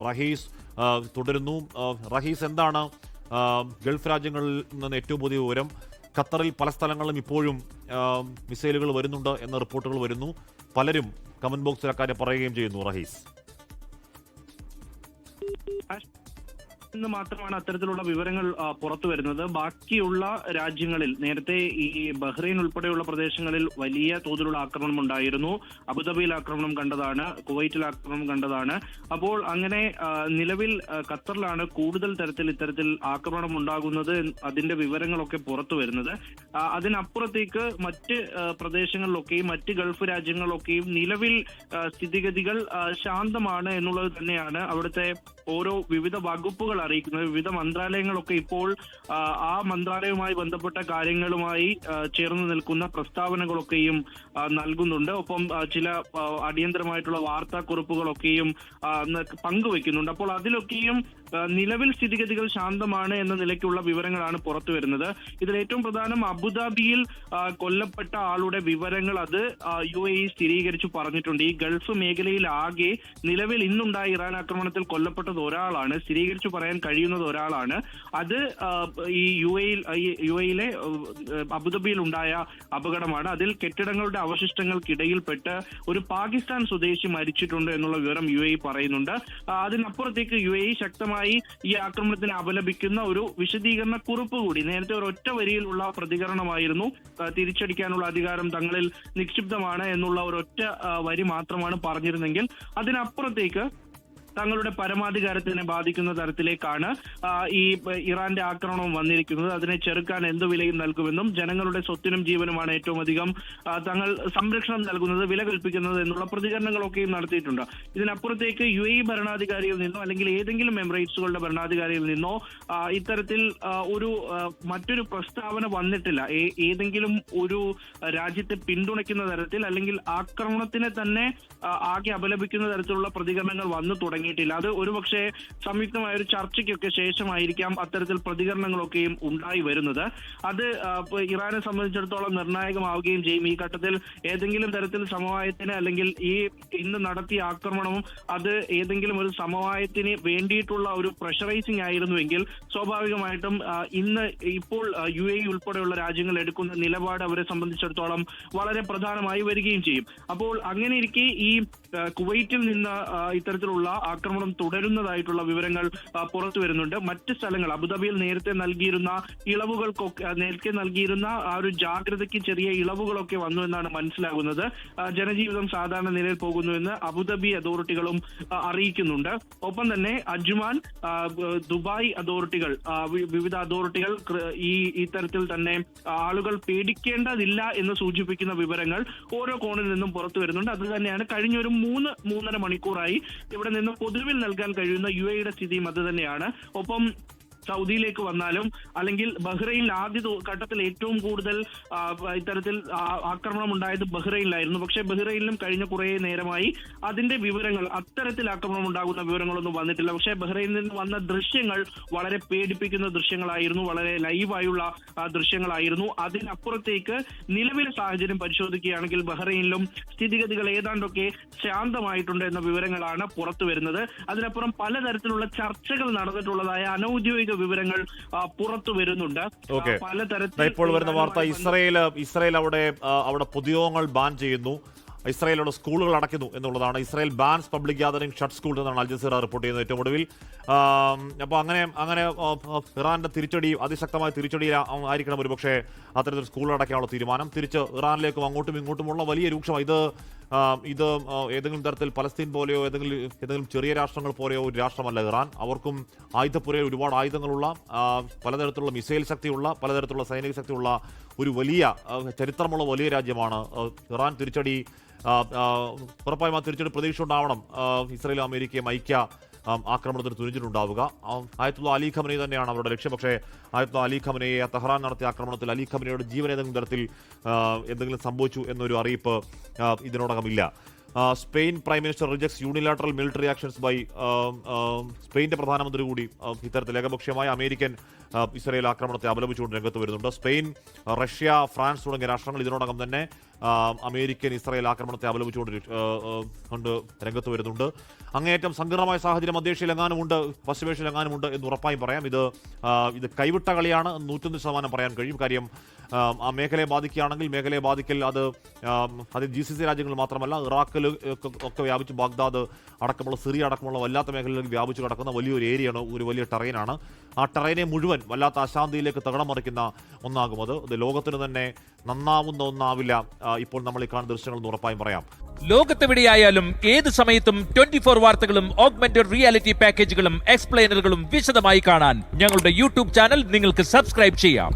റഹീസ് തുടരുന്നു. റഹീസ്, എന്താണ് ഗൾഫ് രാജ്യങ്ങളിൽ നിന്ന് ഏറ്റവും പുതിയ വിവരം? ഖത്തറിൽ പല സ്ഥലങ്ങളിലും ഇപ്പോഴും മിസൈലുകൾ വരുന്നുണ്ട് എന്ന റിപ്പോർട്ടുകൾ വരുന്നു. പലരും കമന്റ് ബോക്സിൽ അക്കാര്യം പറയുകയും ചെയ്യുന്നു. റഹീസ്, ഇന്ന് മാത്രമാണ് അത്തരത്തിലുള്ള വിവരങ്ങൾ പുറത്തു വരുന്നത്. ബാക്കിയുള്ള രാജ്യങ്ങളിൽ നേരത്തെ ഈ ബഹ്റൈൻ ഉൾപ്പെടെയുള്ള പ്രദേശങ്ങളിൽ വലിയ തോതിലുള്ള ആക്രമണം ഉണ്ടായിരുന്നു. അബുദാബിയിൽ ആക്രമണം കണ്ടതാണ്, കുവൈറ്റിൽ ആക്രമണം കണ്ടതാണ്. അപ്പോൾ അങ്ങനെ നിലവിൽ ഖത്തറിലാണ് കൂടുതൽ തരത്തിൽ ഇത്തരത്തിൽ ആക്രമണം ഉണ്ടാകുന്നത്, അതിന്റെ വിവരങ്ങളൊക്കെ പുറത്തു വരുന്നത്. അതിനപ്പുറത്തേക്ക് മറ്റ് പ്രദേശങ്ങളിലൊക്കെയും മറ്റ് ഗൾഫ് രാജ്യങ്ങളിലൊക്കെയും നിലവിൽ സ്ഥിതിഗതികൾ ശാന്തമാണ് എന്നുള്ളത് തന്നെയാണ് അവിടുത്തെ ഓരോ വിവിധ വകുപ്പുകൾ അറിയിക്കുന്നത്. വിവിധ മന്ത്രാലയങ്ങളൊക്കെ ഇപ്പോൾ ആ മന്ത്രാലയവുമായി ബന്ധപ്പെട്ട കാര്യങ്ങളുമായി ചേർന്ന് നിൽക്കുന്ന പ്രസ്താവനകളൊക്കെയും നൽകുന്നുണ്ട്. ഒപ്പം ചില അടിയന്തരമായിട്ടുള്ള വാർത്താക്കുറിപ്പുകളൊക്കെയും പങ്കുവെക്കുന്നുണ്ട്. അപ്പോൾ അതിലൊക്കെയും നിലവിൽ സ്ഥിതിഗതികൾ ശാന്തമാണ് എന്ന നിലയ്ക്കുള്ള വിവരങ്ങളാണ് പുറത്തു വരുന്നത്. ഇതിൽ ഏറ്റവും പ്രധാനം അബുദാബിയിൽ കൊല്ലപ്പെട്ട ആളുടെ വിവരങ്ങൾ അത് UAE സ്ഥിരീകരിച്ചു പറഞ്ഞിട്ടുണ്ട്. ഈ ഗൾഫ് മേഖലയിൽ ആകെ നിലവിൽ ഇന്നുണ്ടായ ഇറാൻ ആക്രമണത്തിൽ കൊല്ലപ്പെട്ടത് ഒരാളാണ്, സ്ഥിരീകരിച്ചു പറയാൻ കഴിയുന്നത് ഒരാളാണ്. അത് ഈ UAE-യിലെ അബുദാബിയിൽ ഉണ്ടായ അപകടമാണ്. അതിൽ കെട്ടിടങ്ങളുടെ അവശിഷ്ടങ്ങൾക്കിടയിൽപ്പെട്ട് ഒരു പാകിസ്ഥാൻ സ്വദേശി മരിച്ചിട്ടുണ്ട് എന്നുള്ള വിവരം UAE പറയുന്നുണ്ട്. അതിനപ്പുറത്തേക്ക് UAE ശക്തമായി ഈ ആക്രമണത്തിനെ അപലപിക്കുന്ന ഒരു വിശദീകരണ കുറിപ്പ് കൂടി, നേരത്തെ ഒരൊറ്റ വരിയിലുള്ള പ്രതികരണമായിരുന്നു, തിരിച്ചടിക്കാനുള്ള അധികാരം തങ്ങളിൽ നിക്ഷിപ്തമാണ് എന്നുള്ള ഒരൊറ്റ വരി മാത്രമാണ് പറഞ്ഞിരുന്നെങ്കിൽ അതിനപ്പുറത്തേക്ക് തങ്ങളുടെ പരമാധികാരത്തിനെ ബാധിക്കുന്ന തരത്തിലേക്കാണ് ഈ ഇറാന്റെ ആക്രമണം വന്നിരിക്കുന്നത്. അതിനെ ചെറുക്കാൻ എന്ത് വിലയും നൽകുമെന്നും ജനങ്ങളുടെ സ്വത്തിനും ജീവനുമാണ് ഏറ്റവും അധികം തങ്ങൾ സംരക്ഷണം നൽകുന്നത്, വില കൽപ്പിക്കുന്നത് എന്നുള്ള പ്രതികരണങ്ങളൊക്കെയും നടത്തിയിട്ടുണ്ട്. ഇതിനപ്പുറത്തേക്ക് UAE ഭരണാധികാരിയിൽ നിന്നോ അല്ലെങ്കിൽ ഏതെങ്കിലും എമിറേറ്റ്സുകളുടെ ഭരണാധികാരിയിൽ നിന്നോ ഇത്തരത്തിൽ മറ്റൊരു പ്രസ്താവന വന്നിട്ടില്ല. ഏതെങ്കിലും ഒരു രാജ്യത്തെ പിന്തുണയ്ക്കുന്ന തരത്തിൽ അല്ലെങ്കിൽ ആക്രമണത്തിനെ തന്നെ ആകെ അപലപിക്കുന്ന തരത്തിലുള്ള പ്രതികരണങ്ങൾ വന്നു തുടങ്ങിയിട്ടില്ല. അത് ഒരുപക്ഷെ സംയുക്തമായ ഒരു ചർച്ചയ്ക്കൊക്കെ ശേഷമായിരിക്കാം അത്തരത്തിൽ പ്രതികരണങ്ങളൊക്കെയും ഉണ്ടായി വരുന്നത്. അത് ഇറാനെ സംബന്ധിച്ചിടത്തോളം നിർണായകമാവുകയും ചെയ്യും. ഈ ഘട്ടത്തിൽ ഏതെങ്കിലും തരത്തിൽ സമവായത്തിന് അല്ലെങ്കിൽ ഈ ഇന്ന് നടത്തിയ ആക്രമണവും അത് ഏതെങ്കിലും ഒരു സമവായത്തിന് വേണ്ടിയിട്ടുള്ള ഒരു പ്രഷറൈസിംഗ് ആയിരുന്നുവെങ്കിൽ സ്വാഭാവികമായിട്ടും ഇപ്പോൾ UAE ഉൾപ്പെടെയുള്ള രാജ്യങ്ങൾ എടുക്കുന്ന നിലപാട് അവരെ സംബന്ധിച്ചിടത്തോളം വളരെ പ്രധാനമായി വരികയും ചെയ്യും. അപ്പോൾ അങ്ങനെ ഇരിക്കെ ഈ കുവൈറ്റിൽ നിന്ന് ഇത്തരത്തിലുള്ള ആക്രമണം തുടരുന്നതായിട്ടുള്ള വിവരങ്ങൾ പുറത്തു വരുന്നുണ്ട്. മറ്റ് സ്ഥലങ്ങൾ അബുദാബിയിൽ നേരത്തെ നൽകിയിരുന്ന ആ ഒരു ജാഗ്രതയ്ക്ക് ചെറിയ ഇളവുകളൊക്കെ വന്നു എന്നാണ് മനസ്സിലാകുന്നത്. ജനജീവിതം സാധാരണ നിലയിൽ പോകുന്നുവെന്ന് അബുദാബി അതോറിറ്റികളും അറിയിക്കുന്നുണ്ട്. ഒപ്പം തന്നെ അജ്മാൻ, ദുബായ് അതോറിറ്റികൾ, വിവിധ അതോറിറ്റികൾ ഇത്തരത്തിൽ തന്നെ ആളുകൾ പേടിക്കേണ്ടതില്ല എന്ന് സൂചിപ്പിക്കുന്ന വിവരങ്ങൾ ഓരോ കോണിൽ നിന്നും പുറത്തു വരുന്നുണ്ട്. അത് തന്നെയാണ് കഴിഞ്ഞൊരു 3-3.5 മണിക്കൂറായി ഇവിടെ നിന്ന് പൊതുവിൽ നൽകാൻ കഴിയുന്ന UAE-യുടെ സ്ഥിതിയും അത് തന്നെയാണ്. ഒപ്പം സൗദിയിലേക്ക് വന്നാലും അല്ലെങ്കിൽ ബഹ്റൈനിൽ ആദ്യ ഘട്ടത്തിൽ ഏറ്റവും കൂടുതൽ ഇത്തരത്തിൽ ആക്രമണം ഉണ്ടായത് ബഹ്റൈനിലായിരുന്നു. പക്ഷേ ബഹ്റൈനിലും കഴിഞ്ഞ കുറേ നേരമായി അതിന്റെ വിവരങ്ങൾ, അത്തരത്തിൽ ആക്രമണം ഉണ്ടാകുന്ന വിവരങ്ങളൊന്നും വന്നിട്ടില്ല. പക്ഷേ ബഹ്റൈനിൽ നിന്ന് വന്ന ദൃശ്യങ്ങൾ വളരെ പേടിപ്പിക്കുന്ന ദൃശ്യങ്ങളായിരുന്നു, വളരെ ലൈവായുള്ള ദൃശ്യങ്ങളായിരുന്നു. അതിനപ്പുറത്തേക്ക് നിലവിലെ സാഹചര്യം പരിശോധിക്കുകയാണെങ്കിൽ ബഹ്റൈനിലും സ്ഥിതിഗതികൾ ഏതാണ്ടൊക്കെ ശാന്തമായിട്ടുണ്ട് എന്ന വിവരങ്ങളാണ് പുറത്തു വരുന്നത്. അതിനപ്പുറം പലതരത്തിലുള്ള ചർച്ചകൾ നടന്നിട്ടുള്ളതായ അനൌദ്യോഗിക വിവരങ്ങൾ പുറത്തു വരുന്നുണ്ട്. ഇപ്പോൾ വരുന്ന വാർത്ത, ഇസ്രായേൽ അവിടെ പൊതുയോഗങ്ങൾ ബാൻ ചെയ്യുന്നു, ഇസ്രായേലോട് സ്കൂളുകൾ അടയ്ക്കുന്നു എന്നുള്ളതാണ്. Israel bands public gathering shut school എന്നാണ് അൽ ജസീറ റിപ്പോർട്ട് ചെയ്യുന്നത് ഏറ്റവും ഒടുവിൽ. അപ്പോൾ അങ്ങനെ ഇറാന്റെ തിരിച്ചടി, അതിശക്തമായ തിരിച്ചടി ആയിരിക്കണം ഒരുപക്ഷെ അത്തരത്തിൽ സ്കൂളുകൾ അടയ്ക്കാനുള്ള തീരുമാനം. തിരിച്ച് ഇറാനിലേക്കും അങ്ങോട്ടും ഇങ്ങോട്ടുമുള്ള വലിയ രൂക്ഷമായി ഇത് ഏതെങ്കിലും തരത്തിൽ പലസ്തീൻ പോലെയോ ഏതെങ്കിലും ചെറിയ രാഷ്ട്രങ്ങൾ പോലെയോ ഒരു രാഷ്ട്രമല്ല ഇറാൻ. അവർക്കും ആയുധപ്പുരയിൽ ഒരുപാട് ആയുധങ്ങളുള്ള, പലതരത്തിലുള്ള മിസൈൽ ശക്തിയുള്ള, പലതരത്തിലുള്ള സൈനിക ശക്തിയുള്ള ഒരു വലിയ ചരിത്രമുള്ള വലിയ രാജ്യമാണ് ഇറാൻ. തിരിച്ചടി ഉറപ്പായും ആ തിരിച്ചടി പ്രതീക്ഷ ഉണ്ടാവണം ഇസ്രായേലും അമേരിക്കയും ഐക്യ ആക്രമണത്തിന് തുനിഞ്ഞിട്ടുണ്ടാവുക. ആയത്തുള്ള അലി ഖമനി തന്നെയാണ് അവരുടെ ലക്ഷ്യം. പക്ഷേ ആയത്തുള്ള അലി ഖമനിയെ തെഹ്റാൻ നടത്തിയ ആക്രമണത്തിൽ അലി ഖമനിയുടെ ജീവൻ ഏതെങ്കിലും തരത്തിൽ എന്തെങ്കിലും സംഭവിച്ചു എന്നൊരു അറിയിപ്പ് ഇതിനോടകമില്ല. Spain prime minister rejects unilateral military actions by സ്പെയിൻ്റെ പ്രധാനമന്ത്രി കൂടി ഇത്തരത്തിൽ ഏകപക്ഷീയമായ അമേരിക്കൻ ഇസ്രായേൽ ആക്രമണത്തെ അപലപിച്ചുകൊണ്ട് രംഗത്ത് വരുന്നുണ്ട്. സ്പെയിൻ, റഷ്യ, ഫ്രാൻസ് തുടങ്ങിയ രാഷ്ട്രങ്ങൾ ഇതിനോടകം തന്നെ അമേരിക്കൻ ഇസ്രായേൽ ആക്രമണത്തെ കൊണ്ട് രംഗത്ത് വരുന്നുണ്ട്. അങ്ങേയറ്റം സങ്കീർണമായ സാഹചര്യം മധ്യേഷ്യയിലെങ്ങാനുമുണ്ട്, പശ്ചിമേഷ്യയിലെങ്ങാനുമുണ്ട് എന്ന് ഉറപ്പായും പറയാം. ഇത് കൈവിട്ട കളിയാണ് 101% പറയാൻ കഴിയും. കാര്യം ആ മേഖലയെ ബാധിക്കുകയാണെങ്കിൽ മേഖലയെ ബാധിക്കൽ അത് GCC രാജ്യങ്ങൾ മാത്രമല്ല, ഇറാഖിൽ ഒക്കെ വ്യാപിച്ച് ബാഗ്ദാദ് അടക്കമുള്ള സിറിയ അടക്കമുള്ള വല്ലാത്ത മേഖലയിലേക്ക് വ്യാപിച്ചു കിടക്കുന്ന വലിയൊരു ഏരിയയാണ്, ഒരു വലിയ ടെറൈനാണ്. ആ ടെറൈനെ മുഴുവൻ വല്ലാത്ത അശാന്തിയിലേക്ക് തകിടം മറിക്കുന്ന ഒന്നാകും അത് ലോകത്തിന് തന്നെ നന്നാവുന്ന ഒന്നാവില്ല ഇപ്പോൾ നമ്മൾ ഈ കാണുന്ന ദൃശ്യങ്ങൾ എന്ന് ഉറപ്പായും പറയാം. ലോകത്തെവിടെയായാലും ഏത് സമയത്തും 24 വാർത്തകളും ഓഗ്മെന്റഡ് റിയാലിറ്റി പാക്കേജുകളും എക്സ്പ്ലെയിനറുകളും വിശദമായി കാണാൻ ഞങ്ങളുടെ യൂട്യൂബ് ചാനൽ നിങ്ങൾക്ക് സബ്സ്ക്രൈബ് ചെയ്യാം.